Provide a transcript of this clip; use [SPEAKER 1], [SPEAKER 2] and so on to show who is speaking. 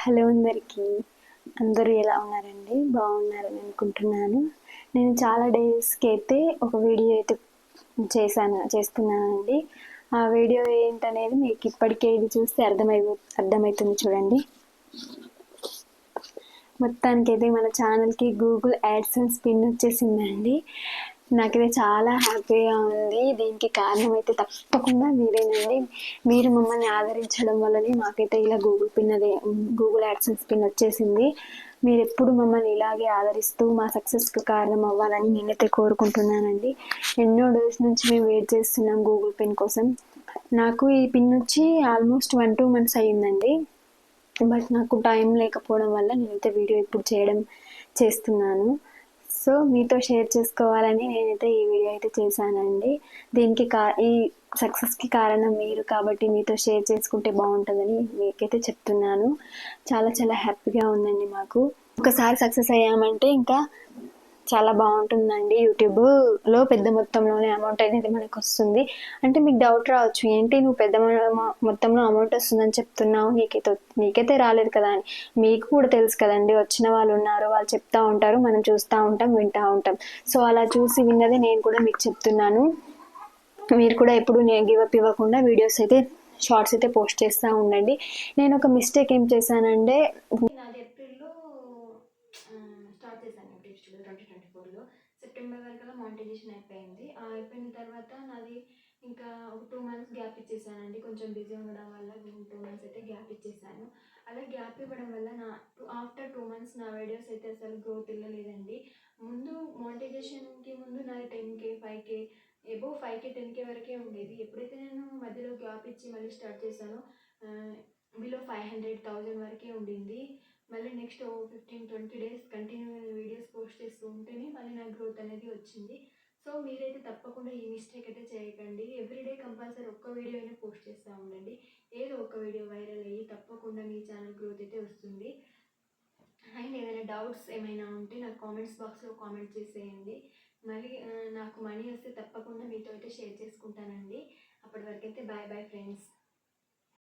[SPEAKER 1] Hello అందరికీ. అందరూ ఎలా ఉన్నారండి? బాగున్నారని అనుకుంటున్నాను. నేను చాలా డేస్కి అయితే ఒక వీడియో అయితే చేస్తున్నానండి. ఆ వీడియో ఏంటనేది మీకు ఇప్పటికే ఇది చూస్తే అర్థమవుతుంది చూడండి. మొత్తానికైతే మన ఛానల్కి గూగుల్ యాడ్సెన్స్ పిన్ వచ్చేసిందండి. నాకైతే చాలా హ్యాపీగా ఉంది. దీనికి కారణం అయితే తప్పకుండా మీరేనండి. మీరు మమ్మల్ని ఆదరించడం వల్లనే మాకైతే ఇలా గూగుల్ యాడ్సెన్స్ పిన్ వచ్చేసింది. మీరు ఎప్పుడు మమ్మల్ని ఇలాగే ఆదరిస్తూ మా సక్సెస్కి కారణం అవ్వాలని నేనైతే కోరుకుంటున్నానండి. ఎన్నో డేస్ నుంచి మేము వెయిట్ చేస్తున్నాం గూగుల్ పిన్ కోసం. నాకు ఈ పిన్ వచ్చి ఆల్మోస్ట్ 1-2 months అయ్యిందండి. బట్ నాకు టైం లేకపోవడం వల్ల నేనైతే వీడియో ఇప్పుడు చేస్తున్నాను. సో మీతో షేర్ చేసుకోవాలని నేనైతే ఈ వీడియో అయితే చేశానండి. దీనికి ఈ సక్సెస్కి కారణం మీరు కాబట్టి మీతో షేర్ చేసుకుంటే బాగుంటుందని మీకైతే చెప్తున్నాను. చాలా చాలా హ్యాపీగా ఉందండి మాకు. ఒకసారి సక్సెస్ అయ్యామంటే ఇంకా చాలా బాగుంటుందండి. యూట్యూబ్లో పెద్ద మొత్తంలోనే అమౌంట్ అనేది మనకు వస్తుంది. అంటే మీకు డౌట్ రావచ్చు, ఏంటి నువ్వు పెద్ద మొత్తంలో అమౌంట్ వస్తుందని చెప్తున్నావు, నీకైతే రాలేదు కదా అని. మీకు కూడా తెలుసు కదండి, వచ్చిన వాళ్ళు ఉన్నారు, వాళ్ళు చెప్తా ఉంటారు, మనం చూస్తూ ఉంటాం, వింటూ ఉంటాం. సో అలా చూసి విన్నదే నేను కూడా మీకు చెప్తున్నాను. మీరు కూడా ఎప్పుడు గివప్ ఇవ్వకుండా వీడియోస్ అయితే షార్ట్స్ అయితే పోస్ట్ చేస్తూ ఉండండి. నేను ఒక మిస్టేక్ ఏం చేశానంటే, నాది ఏప్రిల్లో స్టార్ట్ చేశాను యూట్యూబ్ స్టూడియో 2024లో. సెప్టెంబర్ వరకల్లా మానిటైజేషన్ అయిపోయింది. అయిపోయిన తర్వాత నాది ఇంకా ఒక 2 months గ్యాప్ ఇచ్చేసానండి. కొంచెం బిజీ ఉండడం వల్ల 2 months అయితే గ్యాప్ ఇచ్చేసాను. అలా గ్యాప్ ఇవ్వడం వల్ల ఆఫ్టర్ 2 months నా వీడియోస్ అయితే అసలు గ్రోత్ వెళ్ళలేదండి. ముందు మానిటైజేషన్కి ముందు నాది 10K 5K above 5K 10K వరకే ఉండేది. ఎప్పుడైతే నేను మధ్యలో గ్యాప్ ఇచ్చి మళ్ళీ స్టార్ట్ చేశానో బిలో 500,000 వరకే ఉండింది. మళ్ళీ next 15-20 days continue videos post చేస్తూ ఉంటేనే మళ్ళీ నా గ్రోత్ అనేది వచ్చింది. సో మీరైతే తప్పకుండా ఈ మిస్టేక్ అయితే చేయకండి. ఎవ్రీడే కంపల్సరీ ఒక్క వీడియో అయినా పోస్ట్ చేస్తూ ఉండండి. ఏదో ఒక వీడియో వైరల్ అయ్యి తప్పకుండా మీ ఛానల్ గ్రోత్ అయితే వస్తుంది. అండ్ ఏదైనా డౌట్స్ ఏమైనా ఉంటే నాకు కామెంట్స్ బాక్స్లో కామెంట్ చేసేయండి. మళ్ళీ నాకు మనీ వస్తే తప్పకుండా మీతో అయితే షేర్ చేసుకుంటానండి. అప్పటి వరకైతే బాయ్ బాయ్ ఫ్రెండ్స్.